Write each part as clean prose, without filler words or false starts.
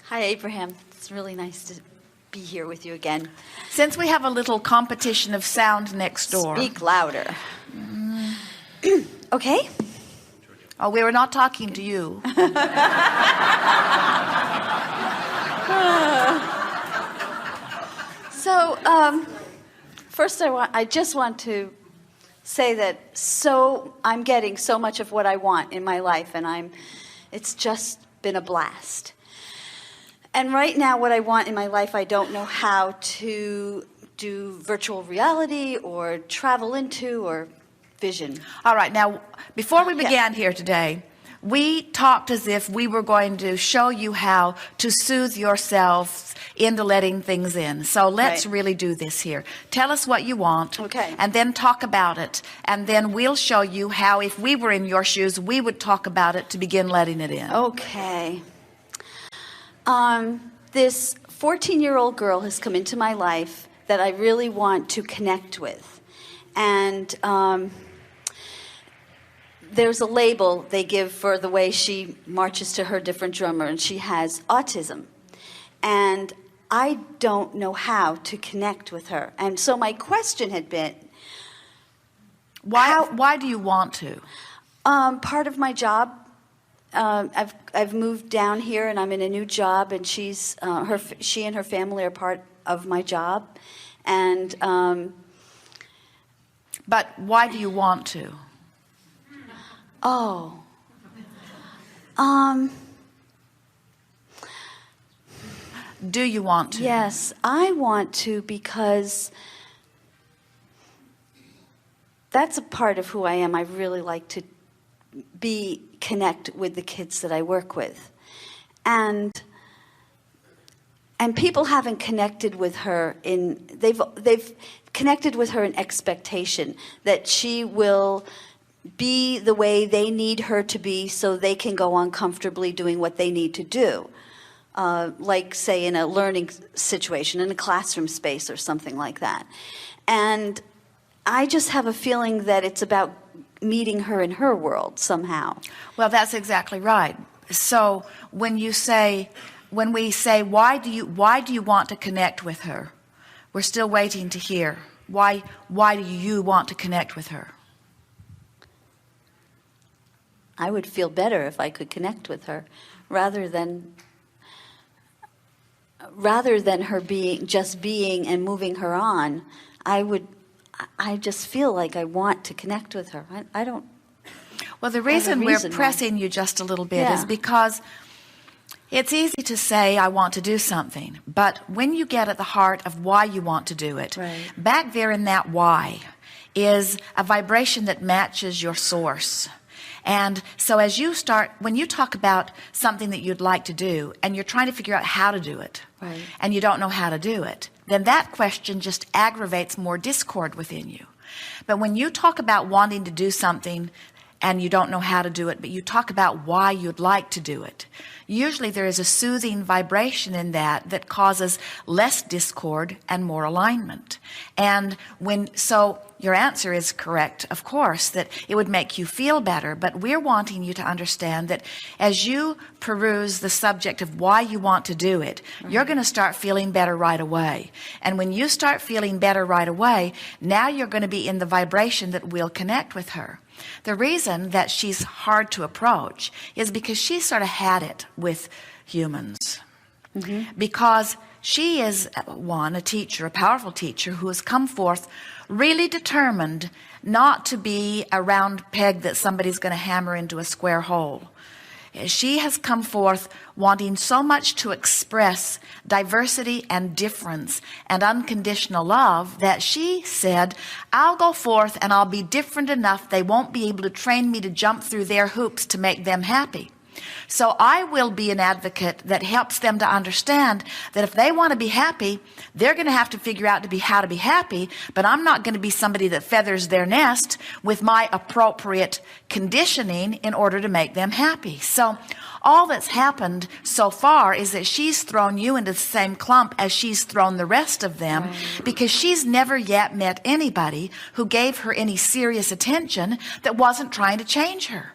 Hi, Abraham. It's really nice to be here with you again. Since we have a little competition of sound next door. Speak louder. Okay? Oh, we were not talking to you. So, first I just want to say that I'm getting so much of what I want in my life, and it's just been a blast. And right now what I want in my life, I don't know how to do virtual reality or travel into or vision. All right, now, before we began here today, we talked as if we were going to show you how to soothe yourselves into letting things in. So let's really do this here. Tell us what you want. Okay. And then talk about it. And then we'll show you how, if we were in your shoes, we would talk about it to begin letting it in. Okay. This 14-year-old girl has come into my life that I really want to connect with. And there's a label they give for the way she marches to her different drummer, and she has autism. And I don't know how to connect with her. And so my question had been, why do you want to? Part of my job, I've moved down here and I'm in a new job, and she and her family are part of my job. And but why do you want to? Do you want to? Yes, I want to, because that's a part of who I am. I really like to connect with the kids that I work with. And people haven't connected with her they've connected with her in expectation that she will be the way they need her to be so they can go on comfortably doing what they need to do. Like, say, in a learning situation, in a classroom space or something like that. And I just have a feeling that it's about meeting her in her world somehow. Well, that's exactly right. So when we say, why do you want to connect with her? We're still waiting to hear. Why do you want to connect with her? I would feel better if I could connect with her rather than her being and moving her on. I just feel like I want to connect with her. I don't. Well, the reason we're pressing you just a little bit is because it's easy to say, I want to do something. But when you get at the heart of why you want to do it, back there in that why is a vibration that matches your source. And so when you talk about something that you'd like to do and you're trying to figure out how to do it, and you don't know how to do it, then that question just aggravates more discord within you. But when you talk about wanting to do something and you don't know how to do it, but you talk about why you'd like to do it, usually there is a soothing vibration in that causes less discord and more alignment. And so your answer is correct, of course, that it would make you feel better, but we're wanting you to understand that as you peruse the subject of why you want to do it, you're going to start feeling better right away. And when you start feeling better right away, now you're going to be in the vibration that will connect with her. The reason that she's hard to approach is because she sort of had it with humans. Because she is a teacher, a powerful teacher who has come forth really determined not to be a round peg that somebody's going to hammer into a square hole. She has come forth wanting so much to express diversity and difference and unconditional love that she said, I'll go forth and I'll be different enough they won't be able to train me to jump through their hoops to make them happy. So I will be an advocate that helps them to understand that if they want to be happy, they're going to have to figure out how to be happy, but I'm not going to be somebody that feathers their nest with my appropriate conditioning in order to make them happy. So all that's happened so far is that she's thrown you into the same clump as she's thrown the rest of them, because she's never yet met anybody who gave her any serious attention that wasn't trying to change her.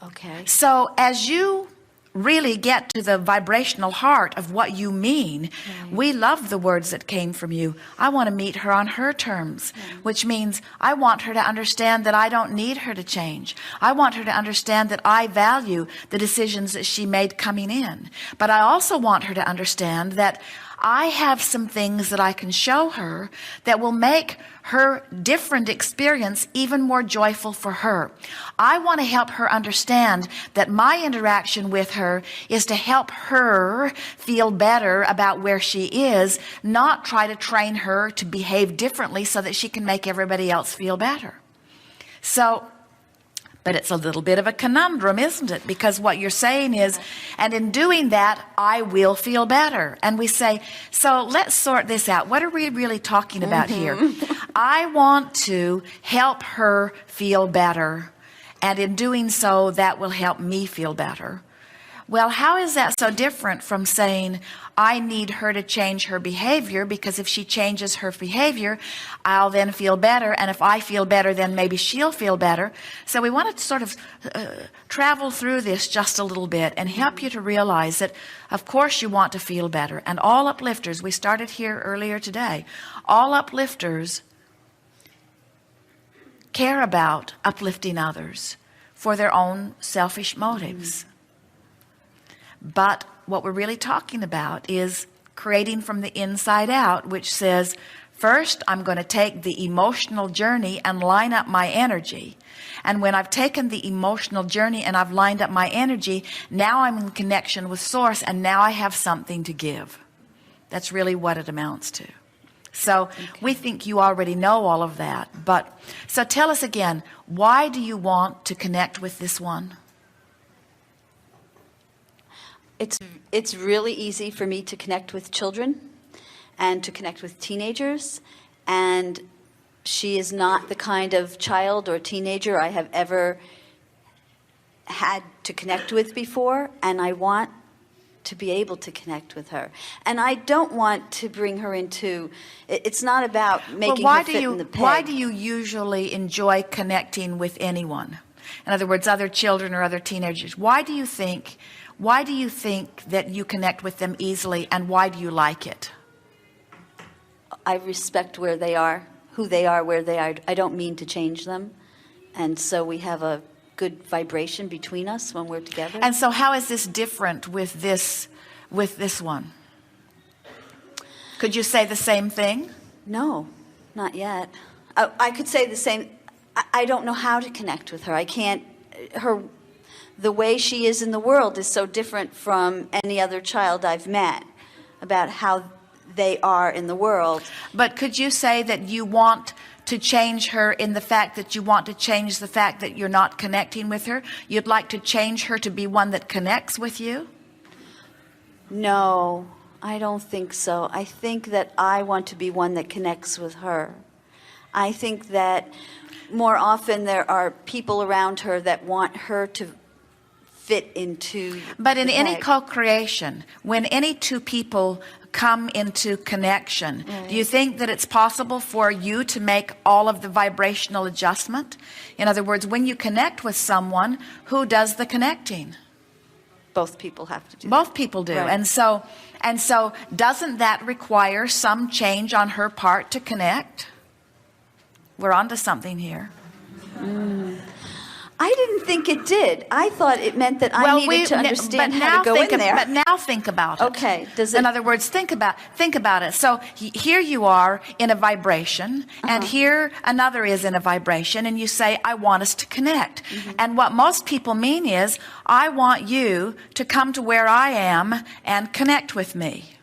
Okay. So as you really get to the vibrational heart of what you mean. Right. We love the words that came from you. I want to meet her on her terms, which means I want her to understand that I don't need her to change. I want her to understand that I value the decisions that she made coming in. But I also want her to understand that I have some things that I can show her that will make her different experience even more joyful for her. I want to help her understand that my interaction with her is to help her feel better about where she is, not try to train her to behave differently so that she can make everybody else feel better. But it's a little bit of a conundrum, isn't it? Because what you're saying is, and in doing that, I will feel better. And we say, so let's sort this out. What are we really talking about here? I want to help her feel better. And in doing so, that will help me feel better. Well, how is that so different from saying, I need her to change her behavior, because if she changes her behavior, I'll then feel better. And if I feel better, then maybe she'll feel better. So we want to sort of travel through this just a little bit and help you to realize that, of course, you want to feel better. And all uplifters, we started here earlier today, all uplifters care about uplifting others for their own selfish motives. But what we're really talking about is creating from the inside out, which says, first, I'm going to take the emotional journey and line up my energy. And when I've taken the emotional journey and I've lined up my energy, now I'm in connection with Source, and now I have something to give. That's really what it amounts to. So we think you already know all of that. But so tell us again, why do you want to connect with this one? It's really easy for me to connect with children and to connect with teenagers, and she is not the kind of child or teenager I have ever had to connect with before, and I want to be able to connect with her. And I don't want to bring her into, it's not about making her fit in the peg. Why do you usually enjoy connecting with anyone? In other words, other children or other teenagers. Why do you think that you connect with them easily, and why do you like it? I respect where they are, who they are, where they are. I don't mean to change them. And so we have a good vibration between us when we're together. And so how is this different with this one? Could you say the same thing? No, not yet. I could say the same. I don't know how to connect with her. I can't. The way she is in the world is so different from any other child I've met about how they are in the world. But could you say that you want to change her in the fact that you want to change the fact that you're not connecting with her? You'd like to change her to be one that connects with you? No, I don't think so. I think that I want to be one that connects with her. I think that more often there are people around her that want her to fit into. But in any co-creation, when any two people come into connection, do you think that it's possible for you to make all of the vibrational adjustment? In other words, when you connect with someone, who does the connecting? Both people have to do Both people do. Right. And so doesn't that require some change on her part to connect? We're onto something here. I didn't think it did. I thought it meant that I needed to understand how to go in there. But now think about it. Okay. In other words, think about it. So here you are in a vibration, and here another is in a vibration, and you say, I want us to connect. And what most people mean is, I want you to come to where I am and connect with me.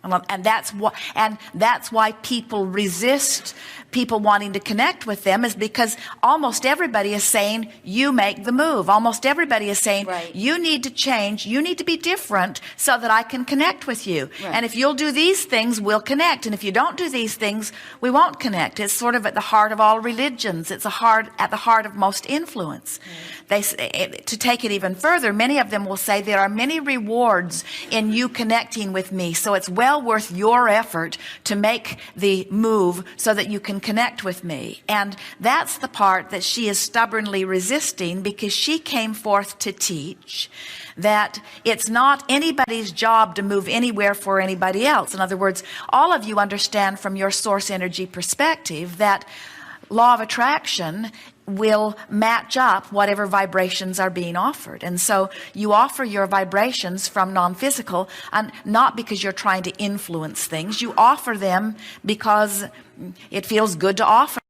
And that's why people resist people wanting to connect with them, is because almost everybody is saying, you make the move. Almost everybody is saying, you need to change, you need to be different so that I can connect with you. And if you'll do these things, we'll connect. And if you don't do these things, we won't connect. It's sort of at the heart of all religions. It's at the heart of most influence. To take it even further, many of them will say there are many rewards in you connecting with me, so it's well worth your effort to make the move so that you can connect with me. And that's the part that she is stubbornly resisting, because she came forth to teach that it's not anybody's job to move anywhere for anybody else. In other words, all of you understand from your source energy perspective that law of attraction will match up whatever vibrations are being offered. And so you offer your vibrations from non-physical, and not because you're trying to influence things. You offer them because it feels good to offer